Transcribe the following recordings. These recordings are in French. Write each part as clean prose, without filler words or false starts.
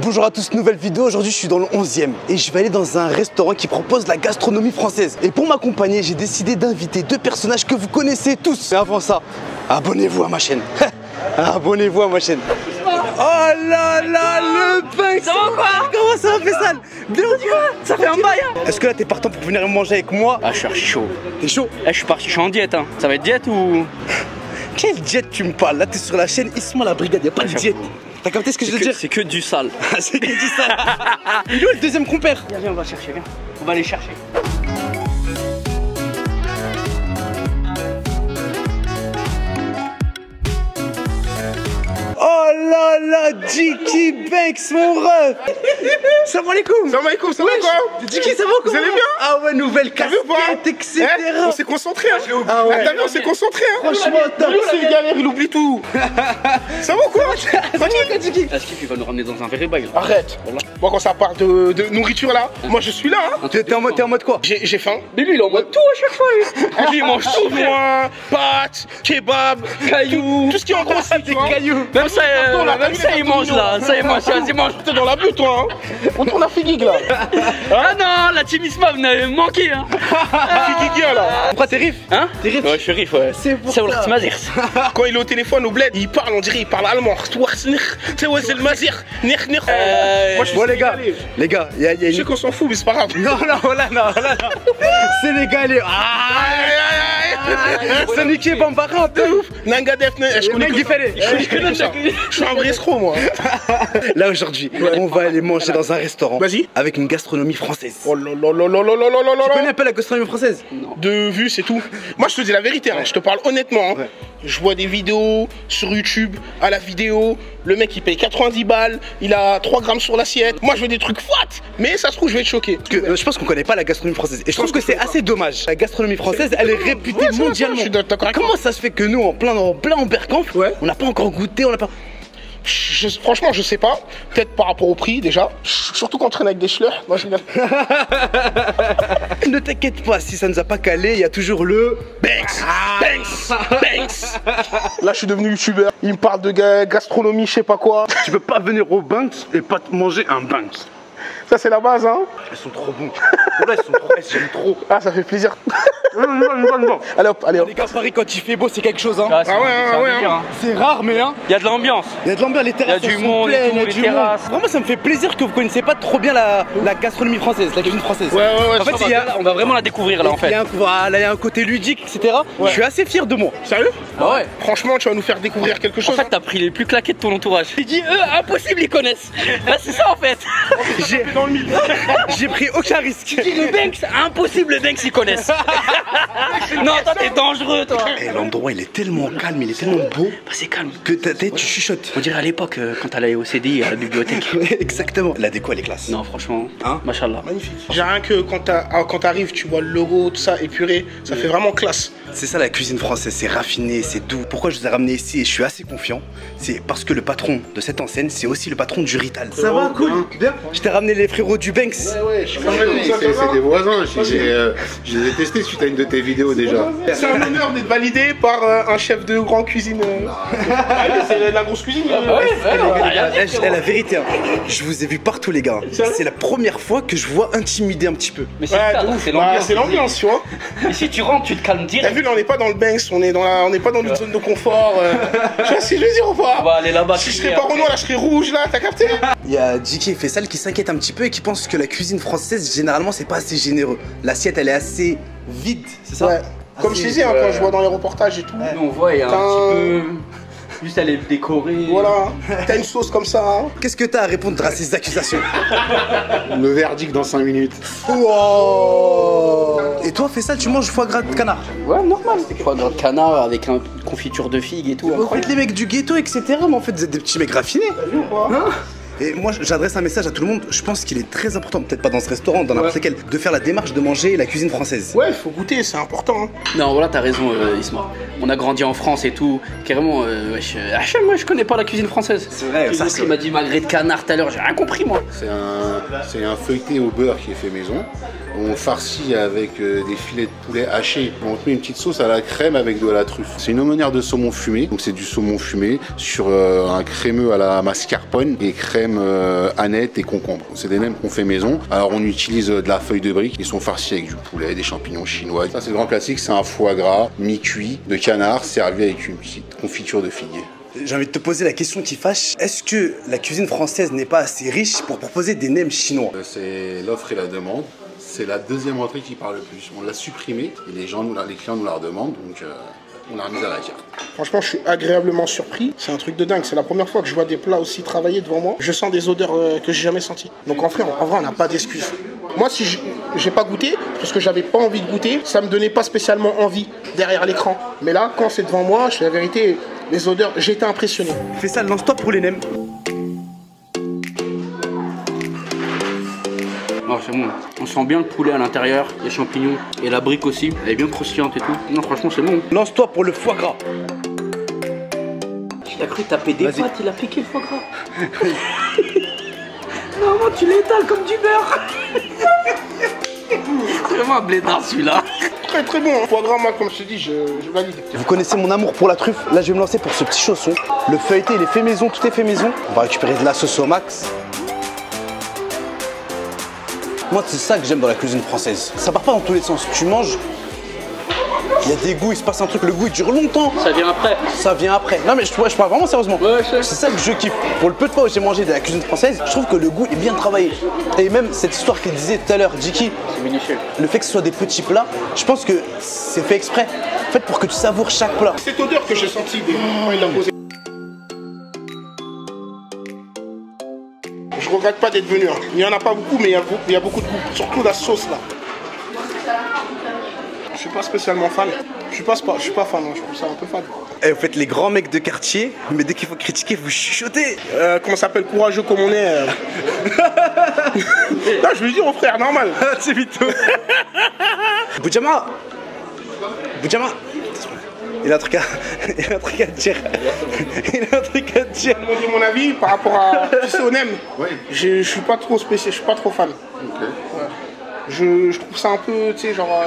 Bonjour à tous, nouvelle vidéo. Aujourd'hui je suis dans le 11e et je vais aller dans un restaurant qui propose la gastronomie française. Et pour m'accompagner, j'ai décidé d'inviter deux personnages que vous connaissez tous. Mais avant ça, abonnez-vous à ma chaîne. Abonnez-vous à ma chaîne. Oh là là, le pain. Ça va quoi? Comment ça va, Faisal? Bien ou quoi? Ça fait un bail hein. Est-ce que là t'es partant pour venir manger avec moi? Ah je suis archi chaud. T'es chaud? Là je suis parti, je suis en diète hein. Ça va être diète ou... Quelle diète tu me parles? Là t'es sur la chaîne Isma la brigade, y'a pas de diète. T'as capté ce que je veux dire? C'est que du sale. C'est que du sale. Il est où le deuxième compère? Viens, on va chercher, viens. On va aller chercher. Oh là là, Jiki Banks, mon ref. Salam alaikum. Salam alaikum, ça va quoi? Jiki, ça va quoi? Vous allez bien? Ah ouais, nouvelle casquette, etc. On s'est concentré hein. Ah ouais. T'as vu, on s'est concentré hein. Franchement, top. C'est une galère, il oublie tout. Ça va ou quoi? Tranquille, Jiki. Est-ce qu'il va nous ramener dans un vrai bail là? Arrête. Moi quand ça parle de nourriture là, moi je suis là hein. T'es en mode quoi? J'ai faim. Mais lui il est en mode tout à chaque fois lui. Lui il mange tout frère. Chinois, pâtes, kebab, Cailloux. tout ce qui est en gros c'est, tu vois. Cailloux. Même ça, il mange là. Ça il mange, vas-y mange. T'es dans la butte toi hein. On tourne à Figuig là. Ah non, la team Isma vous m'avez manqué hein. Figuigien là. Pourquoi t'es riff? Hein? T'es riff? Ouais je suis riff ouais. C'est pour ça. Quand il est au téléphone au bled, il parle, on dirait il parle allemand. Moi je Bon les gars, il y a je sais qu'on s'en fout mais c'est pas grave. Non, c'est les gars, les... C'est niqué Bambara, de ouf. Nanga Defne, je connais que ça. Je suis un vrai escroc moi. Là aujourd'hui, on va aller manger dans un restaurant. Vas-y. Avec une gastronomie française. Oh là là là là là là là là Tu là. connais un peu la gastronomie française? De vue c'est tout. Moi je te dis la vérité, hein, je te parle honnêtement. Hein. Ouais. Je vois des vidéos sur YouTube, à la vidéo, le mec il paye 90 balles, il a 3 grammes sur l'assiette. Moi je veux des trucs fat, mais ça se trouve je vais être choqué. Parce que, je pense qu'on connaît pas la gastronomie française. Et je trouve que c'est assez dommage. La gastronomie française, elle est réputée mondialement. Je suis d'accord avec Comment ça se fait que nous, en plein Berkamp, on n'a pas encore goûté, on n'a pas... Franchement, je sais pas. Peut-être par rapport au prix déjà. Surtout quand on traîne avec des schleurs. Moi, je Ne t'inquiète pas, si ça nous a pas calé, il y a toujours le Banks. Là, je suis devenu youtubeur. Il me parle de gastronomie, je sais pas quoi. Tu peux pas venir au Banks et pas te manger un Banks. Ça, c'est la base, hein. Ils sont trop bons. Là, ils sont trop... J'aime trop. Ah, ça fait plaisir. Allez hop, allez hop. Les gars, Paris, quand il fait beau, c'est quelque chose, hein. C'est rare, mais hein. Il y a de l'ambiance. Il y a de l'ambiance, les terrasses, Il y a du sont monde et pleines, tout, il y a les du terrasses. monde. Vraiment, ça me fait plaisir que vous connaissez pas trop bien la gastronomie française, la cuisine française. Ouais. En fait, On va vraiment la découvrir là en fait. il y a un côté ludique, etc. Je suis assez fier de moi. Sérieux? Ah ouais. Franchement, tu vas nous faire découvrir quelque En chose. fait, t'as pris les plus claqués de ton entourage. Il dit, impossible, ils connaissent. Là, c'est ça en fait. Dans le mille. J'ai pris aucun risque. Le Banks, impossible, le Banks, ils connaissent. Non, toi, t'es dangereux, toi. Et l'endroit, il est tellement calme, il est tellement beau Bah, c'est calme. que tu chuchotes. On dirait à l'époque, quand t'allais au CDI à la bibliothèque. Exactement. La déco, elle est classe. Non, franchement, Hein? machallah. Magnifique. J'ai rien que quand t'arrives, tu vois le logo, tout ça épuré, ça fait vraiment classe. C'est ça la cuisine française, c'est raffiné, c'est doux. Pourquoi je vous ai ramené ici et je suis assez confiant? C'est parce que le patron de cette enseigne, c'est aussi le patron du Rital. Ça va, cool? Bien. Je t'ai ramené les frérots du Banks. Ouais, je suis c'est des voisins. Je les ai testés suite à une de tes vidéos déjà. C'est un honneur d'être validé par un chef de grande cuisine. C'est la grosse cuisine. La vérité, hein, je vous ai vu partout les gars. C'est la première fois que je vois intimider un petit peu. Mais c'est Ouais, ça, de ouf. c'est Bah, l'ambiance. c'est l'ambiance, tu vois. Et si tu rentres, tu te calmes T'as direct. vu, là, on n'est pas dans le Banks, on n'est pas dans une zone de confort. Tu vois ce que je veux dire ou pas? On va aller là-bas. Si je serais pas Renoir, là, je serais rouge, là, t'as capté? Il y a Jiki et Faisal qui s'inquiète un petit peu et qui pense que la cuisine française, généralement, c'est pas assez généreux. L'assiette, elle est assez vide, c'est ça? Ouais. Comme je disais, hein, quand je vois dans les reportages et tout. Nous, on voit, il y a un petit peu. Juste, elle est décorée. Voilà, t'as une sauce comme ça. Hein. Qu'est-ce que t'as à répondre à ces accusations? Le verdict dans 5 minutes. Wow. Et toi, Faisal, tu manges foie gras de canard? Ouais, normal. Foie gras de canard avec une confiture de figue et tout. Vous êtes les mecs du ghetto, etc. Mais en fait, vous êtes des petits mecs raffinés. Hein? Et moi, j'adresse un message à tout le monde. Je pense qu'il est très important, peut-être pas dans ce restaurant, dans n'importe lequel, de faire la démarche de manger la cuisine française. Ouais, faut goûter, c'est important. Hein. Non, voilà, t'as raison, Isma. On a grandi en France et tout. Carrément, wesh, moi, je connais pas la cuisine française. C'est vrai, ça, Il m'a dit magret de canard tout à l'heure, j'ai rien compris, moi. C'est un feuilleté au beurre qui est fait maison. On farcit avec des filets de poulet hachés. On te met une petite sauce à la crème avec de la truffe. C'est une aumônière de saumon fumé. Donc c'est du saumon fumé sur un crémeux à la mascarpone et crème crème aneth et concombre. C'est des nems qu'on fait maison. Alors on utilise de la feuille de brique. Ils sont farcis avec du poulet, des champignons chinois. Ça c'est le grand classique, c'est un foie gras mi-cuit de canard servi avec une petite confiture de figuier. J'ai envie de te poser la question qui fâche. Est-ce que la cuisine française n'est pas assez riche pour proposer des nems chinois? C'est l'offre et la demande. C'est la deuxième entrée qui parle le plus. On l'a supprimée et les clients nous la redemandent, donc on l'a remise à la carte. Franchement, je suis agréablement surpris. C'est un truc de dingue. C'est la première fois que je vois des plats aussi travaillés devant moi. Je sens des odeurs que j'ai jamais senties. Donc en vrai, on n'a pas d'excuses. Moi, si j'ai pas goûté, parce que j'avais pas envie de goûter, ça me donnait pas spécialement envie derrière l'écran. Mais là, quand c'est devant moi, je fais la vérité, les odeurs, j'ai été impressionné. Fais ça non-stop pour les nems. Oh, c'est bon. On sent bien le poulet à l'intérieur, les champignons et la brique aussi. Elle est bien croustillante et tout. Non, franchement, c'est bon. Lance-toi pour le foie gras. Il a cru taper des pâtes, il a piqué le foie gras. Non, tu l'étales comme du beurre. C'est vraiment un blédard celui-là. Très très bon. Foie gras, moi, comme je te dis, je valide. Vous connaissez mon amour pour la truffe. Là, je vais me lancer pour ce petit chausson. Le feuilleté, il est fait maison, tout est fait maison. On va récupérer de la sauce au max. Moi, c'est ça que j'aime dans la cuisine française. Ça part pas dans tous les sens. Tu manges, il y a des goûts, il se passe un truc, le goût il dure longtemps. Ça vient après. Ça vient après. Non mais je parle vraiment sérieusement. Ouais, je sais. C'est ça que je kiffe. Pour le peu de fois où j'ai mangé de la cuisine française, je trouve que le goût est bien travaillé. Et même cette histoire qu'il disait tout à l'heure, Jiki, C'est minutieux. le fait que ce soit des petits plats, je pense que c'est fait exprès. En fait, pour que tu savoures chaque plat. Cette odeur que j'ai sentie quand il l'a posée. Je regrette pas d'être venu. Il n'y en a pas beaucoup, mais il y a beaucoup de goût. Surtout la sauce là. Je suis pas spécialement fan. Je suis pas fan, hein. Je trouve ça un peu fan. Et vous faites les grands mecs de quartier, mais dès qu'il faut critiquer, vous chuchotez. Comment ça s'appelle, courageux comme on est. Non, je lui dis, mon frère, normal. C'est vite. Boudjama, il a un truc à dire. Il a un truc à dire. Je vais dire mon avis par rapport à. Tu sais, au nem. Oui. Je suis pas trop spécial, je suis pas trop fan. Ok. Ouais. Je trouve ça un peu, tu sais, genre.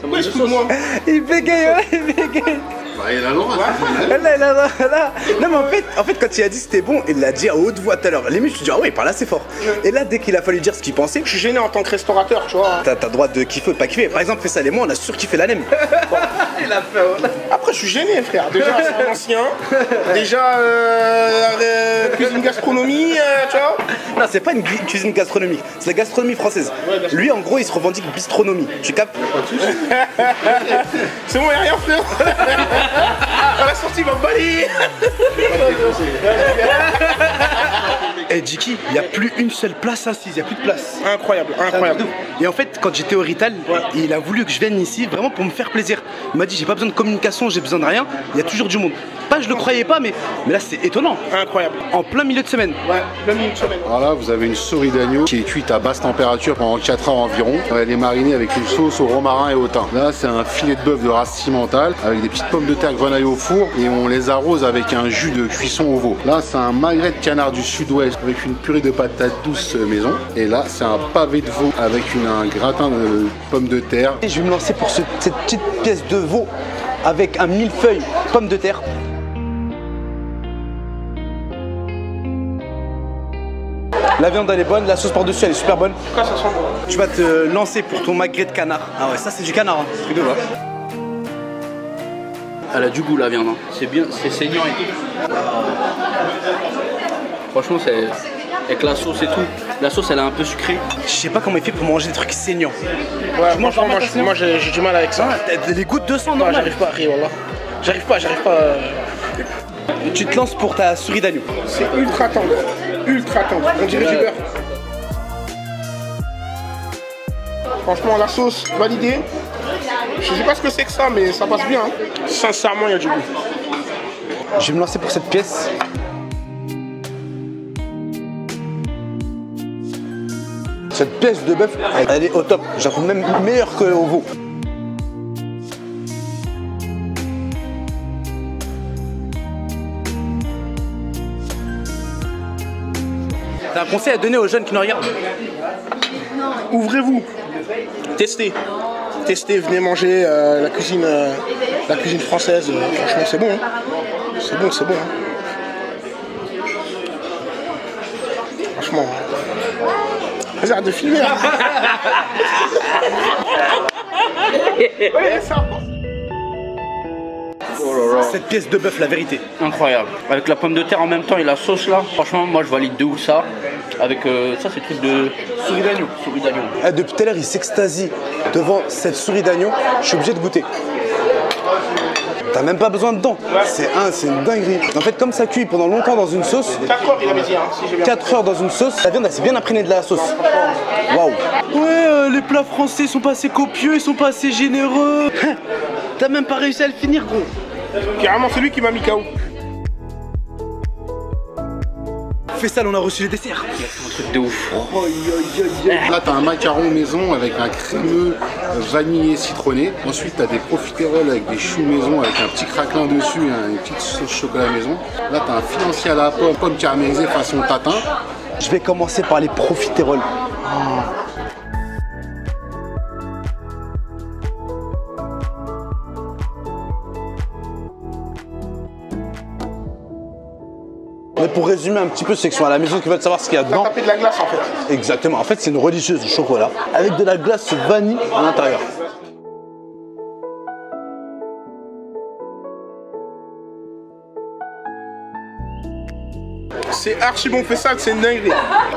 Ouais, excuse-moi. Il bégaye, ouais, il bégaye. Bah, il a l'oreille. Là. Non mais en fait quand il a dit c'était bon, il l'a dit à haute voix tout à l'heure. Limite je me dis ah ouais il parle assez fort. Et là dès qu'il a fallu dire ce qu'il pensait, Je suis gêné en tant que restaurateur, tu vois. t'as droit de kiffer ou de pas kiffer. Par exemple Faisal et moi on a surkiffé la nem. Il a fait Après, je suis gêné, frère. Déjà, c'est un ancien. Déjà, cuisine gastronomie, tu vois. Non c'est pas une cuisine gastronomique, c'est la gastronomie française. Lui en gros il se revendique bistronomie. Tu captes? C'est bon, y'a rien, frère. À la sortie, il va me balayer. Eh Jiki, il n'y a plus une seule place assise, il n'y a plus de place. Incroyable, incroyable. Et en fait, quand j'étais au Rital, il a voulu que je vienne ici vraiment pour me faire plaisir. Il m'a dit j'ai pas besoin de communication, j'ai besoin de rien, il y a toujours du monde. Pas je le croyais pas, mais là c'est étonnant. Incroyable. En plein milieu de semaine. Ouais, même une semaine. Alors là, vous avez une souris d'agneau qui est cuite à basse température pendant 4 heures environ. Elle est marinée avec une sauce au romarin et au thym. Là, c'est un filet de bœuf de race cimentale avec des petites pommes de terre grenaille au four et on les arrose avec un jus de cuisson au veau. Là, c'est un magret de canard du sud-ouest avec une purée de patates douces maison. Et là, c'est un pavé de veau avec un gratin de pommes de terre. Et je vais me lancer pour cette petite pièce de veau avec un millefeuille pommes de terre. La viande elle est bonne, la sauce par-dessus elle est super bonne. Pourquoi ça sent bon? Tu vas te lancer pour ton magret de canard. Ah ouais, ça c'est du canard, hein. Truc de ouf. Elle a du goût la viande. Hein. C'est bien, c'est saignant et tout. Franchement, c'est avec la sauce et tout. La sauce elle est un peu sucrée. Je sais pas comment il fait pour manger des trucs saignants. Ouais, franchement, moi j'ai du mal avec ça. T'as des gouttes de sang, Non, normal. j'arrive pas à rire, voilà. J'arrive pas. Et tu te lances pour ta souris d'agneau. C'est ultra tendre. Ultra tendre. On dirait du beurre. Franchement, la sauce validée. Je sais pas ce que c'est que ça, mais ça passe bien. Hein. Sincèrement, il y a du goût. Je vais me lancer pour cette pièce. Cette pièce de bœuf, elle est au top. Je la trouve même meilleure que au veau. T'as un conseil à donner aux jeunes qui nous regardent? Ouvrez-vous. Testez. Venez manger la cuisine française. Franchement, c'est bon. Hein. C'est bon. Hein. Franchement. Vas-y, arrête de filmer. Hein. Oh là là. Cette pièce de bœuf, la vérité. Incroyable. Avec la pomme de terre en même temps et la sauce là. Franchement, moi je valide de ouf ça. Avec ça, c'est le truc de souris d'agneau. Souris d'agneau. Ah, depuis tout à l'heure, il s'extasie devant cette souris d'agneau. Je suis obligé de goûter. T'as même pas besoin de dents. C'est une dinguerie. En fait, comme ça cuit pendant longtemps dans une sauce. 4 heures, il avait dit, hein, si j'ai bien 4 heures dans une sauce, la viande elle s'est bien imprégnée de la sauce. Waouh. Ouais, les plats français sont pas assez copieux, ils sont pas assez généreux. T'as même pas réussi à le finir, gros. Carrément, c'est lui qui m'a mis KO. Faisal, on a reçu les desserts. C'est un truc de ouf. Là, t'as un macaron maison avec un crémeux vanillé citronné. Ensuite, t'as des profiteroles avec des choux maison avec un petit craquelin dessus et une petite sauce chocolat maison. Là, t'as un financier à la pomme caramélisée façon tatin. Je vais commencer par les profiteroles. Mais pour résumer un petit peu, c'est qu'ils sont à la maison qui veulent savoir ce qu'il y a T'as dedans. tapé de la glace en fait. Exactement. En fait, c'est une religieuse au chocolat avec de la glace vanille à l'intérieur. C'est archi bon Faisal, c'est une dinguerie.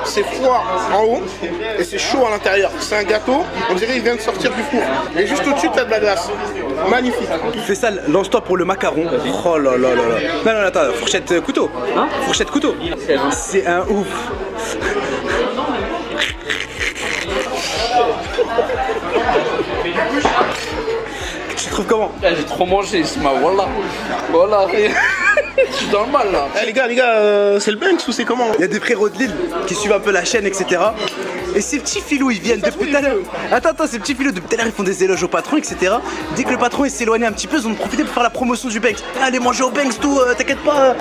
C'est froid en haut et c'est chaud à l'intérieur. C'est un gâteau, on dirait qu'il vient de sortir du four. Et juste au-dessus, t'as de la glace. Magnifique. Faisal, lance-toi pour le macaron. Oh là là là là. Non, non, attends, fourchette couteau. Hein? Fourchette couteau. C'est un ouf. Tu trouves comment? J'ai trop mangé, Isma, voilà. Voilà. Je suis dans le mal là. Eh, les gars, c'est le Banks ou c'est comment? Il y a des frérots de Lille qui suivent un peu la chaîne, etc. Et ces petits filous, ils viennent depuis tout à l'heure. Attends, ces petits filous, depuis tout à l'heure, ils font des éloges au patron, etc. Dès que le patron s'éloigne un petit peu, ils ont profité pour faire la promotion du Banks. Allez manger au Banks, tout, t'inquiète pas.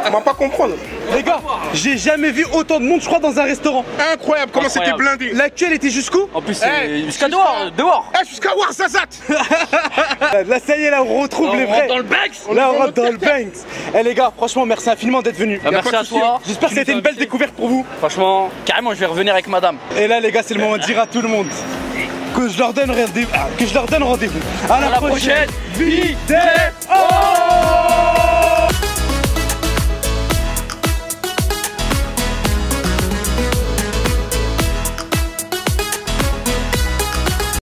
On va pas comprendre. Les gars, j'ai jamais vu autant de monde, je crois, dans un restaurant. Incroyable, comment c'était blindé. L'actuel était jusqu'où? En plus, c'est jusqu'à dehors. Eh, jusqu'à Ouarzazate. Là, ça y est, là, on retrouve les On rentre vrais. dans le Banks. Là, on rentre dans le Banks. Eh, les gars, franchement, merci infiniment d'être venus. Merci à toi. J'espère que ça a été une belle découverte pour vous. Franchement, carrément, je vais revenir avec madame. Et là, les gars, c'est le moment de dire à tout le monde que je leur donne rendez-vous. À la prochaine vidéo.